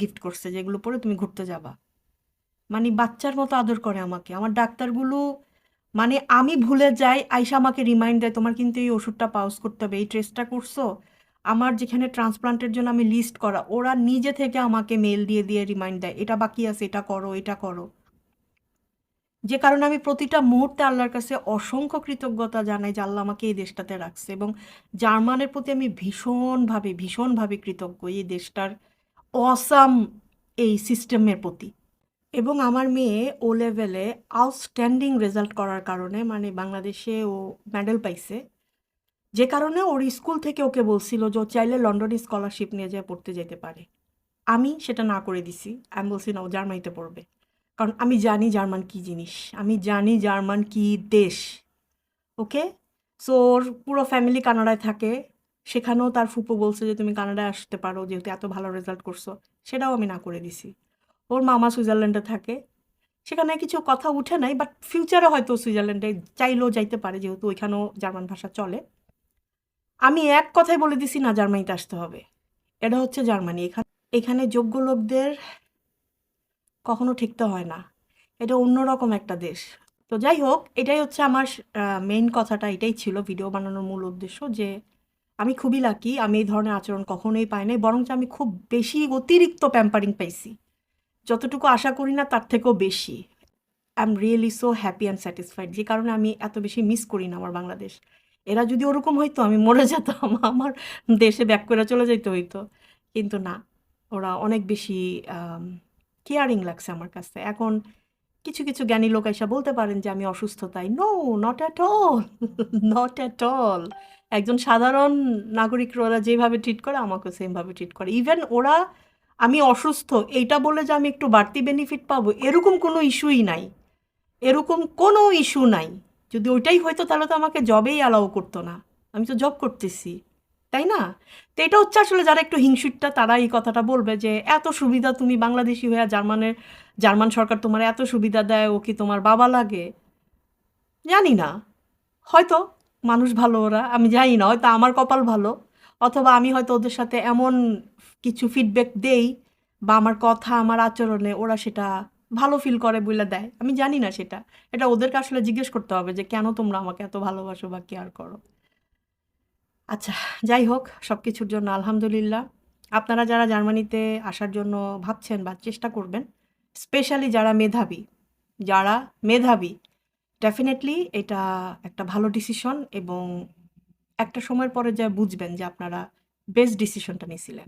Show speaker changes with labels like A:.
A: Gift করছে যেগুলো পরে তুমি ঘুরতে যাবা। মানে বাচ্চার মতো আদর করে আমাকে। আমার ডাক্তারগুলো মানে আমি ভুলে যাই, আইসা আমাকে রিমাইন্ড দেয় তোমার কিন্তু এই ওষুধটা পাউজ করতে হবে, এই টেস্টটা করছো। আমার যেখানে ট্রান্সপ্লান্টের জন্য আমি লিস্ট করা, ওরা নিজে থেকে আমাকে মেল দিয়ে দিয়ে রিমাইন্ড দেয় এটা বাকি আছে, এটা করো, এটা করো। যে কারণে আমি প্রতিটা মুহূর্তে আল্লাহর কাছে অসংখ্য কৃতজ্ঞতা জানাই যে আল্লাহ আমাকে এই দেশটাতে রাখছে। এবং জার্মানের প্রতি আমি ভীষণভাবে ভীষণভাবে কৃতজ্ঞ এই দেশটার অসাম এই সিস্টেমের প্রতি। এবং আমার মেয়ে ও লেভেলে আউটস্ট্যান্ডিং রেজাল্ট করার কারণে মানে বাংলাদেশে ও মেডেল পাইছে, যে কারণে ওর স্কুল থেকে ওকে বলছিল যে ও চাইলে লন্ডনে স্কলারশিপ নিয়ে যেয়ে পড়তে যেতে পারে। আমি সেটা না করে দিছি। আমি বলছি না, ও জার্মানিতে পড়বে। কারণ আমি জানি জার্মান কি জিনিস, আমি জানি জার্মান কি দেশ। ওকে, সো ওর পুরো ফ্যামিলি কানাডায় থাকে। সেখানেও তার ফুপো বলছে যে তুমি কানাডায় আসতে পারো যেহেতু এত ভালো রেজাল্ট করছো, সেটাও আমি না করে দিছি। ওর মামা সুইজারল্যান্ডে থাকে, সেখানে কিছু কথা উঠে নাই, বাট ফিউচারে হয়তো সুইজারল্যান্ডে চাইলেও যাইতে পারে যেহেতু ওইখানেও জার্মান ভাষা চলে। আমি এক কথাই বলে দিছি না, জার্মানিতে আসতে হবে। এটা হচ্ছে জার্মানি। এখানে এখানে যোগ্য লোকদের কখনো ঠিকতে হয় না। এটা অন্যরকম একটা দেশ। তো যাই হোক, এটাই হচ্ছে আমার মেইন কথাটা, এটাই ছিল ভিডিও বানানোর মূল উদ্দেশ্য যে আমি খুবই লাকি, আমি এই ধরনের আচরণ কখনোই পাই নাই, বরঞ্চ আমি খুব বেশি অতিরিক্ত প্যাম্পারিং পাইছি, যতটুকু আশা করি না তার থেকেও বেশি। I am really so happy and satisfied, যে কারণে আমি এত বেশি মিস করি না আমার বাংলাদেশ। এরা যদি ওরকম হইতো আমি মরে যেতাম, আমার দেশে ব্যাক করে চলে যেতে হইতো। কিন্তু না, ওরা অনেক বেশি কেয়ারিং লাগছে আমার কাছে। এখন কিছু কিছু জ্ঞানী লোক এসে বলতে পারেন যে আমি অসুস্থ তাই, no, not at all, not at all. একজন সাধারণ নাগরিকরা ওরা যেভাবে ট্রিট করে আমাকে সেমভাবে ট্রিট করে। ইভেন ওরা আমি অসুস্থ এইটা বলে যে আমি একটু বাড়তি বেনিফিট পাবো এরকম কোনো ইস্যুই নাই, এরকম কোনো ইস্যু নাই। যদি ওইটাই হয়তো তাহলে তো আমাকে জবেই অ্যালাউ করতো না, আমি তো জব করতেছি, তাই না? তো এটা হচ্ছে আসলে যারা একটু হিংসুটটা তারা এই কথাটা বলবে যে এত সুবিধা তুমি বাংলাদেশি হয়ে জার্মান সরকার তোমার এত সুবিধা দেয়, ও কি তোমার বাবা লাগে? জানি না, হয়তো মানুষ ভালো ওরা, আমি জানি না, হয়তো আমার কপাল ভালো, অথবা আমি হয়তো ওদের সাথে এমন কিছু ফিডব্যাক দেই বা আমার কথা আমার আচরণে ওরা সেটা ভালো ফিল করে বলে দেয়, আমি জানি না সেটা। এটা ওদেরকে আসলে জিজ্ঞেস করতে হবে যে কেন তোমরা আমাকে এত ভালোবাসো বা কেয়ার করো। আচ্ছা, যাই হোক, সব কিছুর জন্য আলহামদুলিল্লাহ। আপনারা যারা জার্মানিতে আসার জন্য ভাবছেন বা চেষ্টা করবেন, স্পেশালি যারা মেধাবী ডেফিনেটলি এটা একটা ভালো ডিসিশন, এবং একটা সময়ের পরে যা বুঝবেন যে আপনারা বেস্ট ডিসিশনটা নিয়েছিলেন।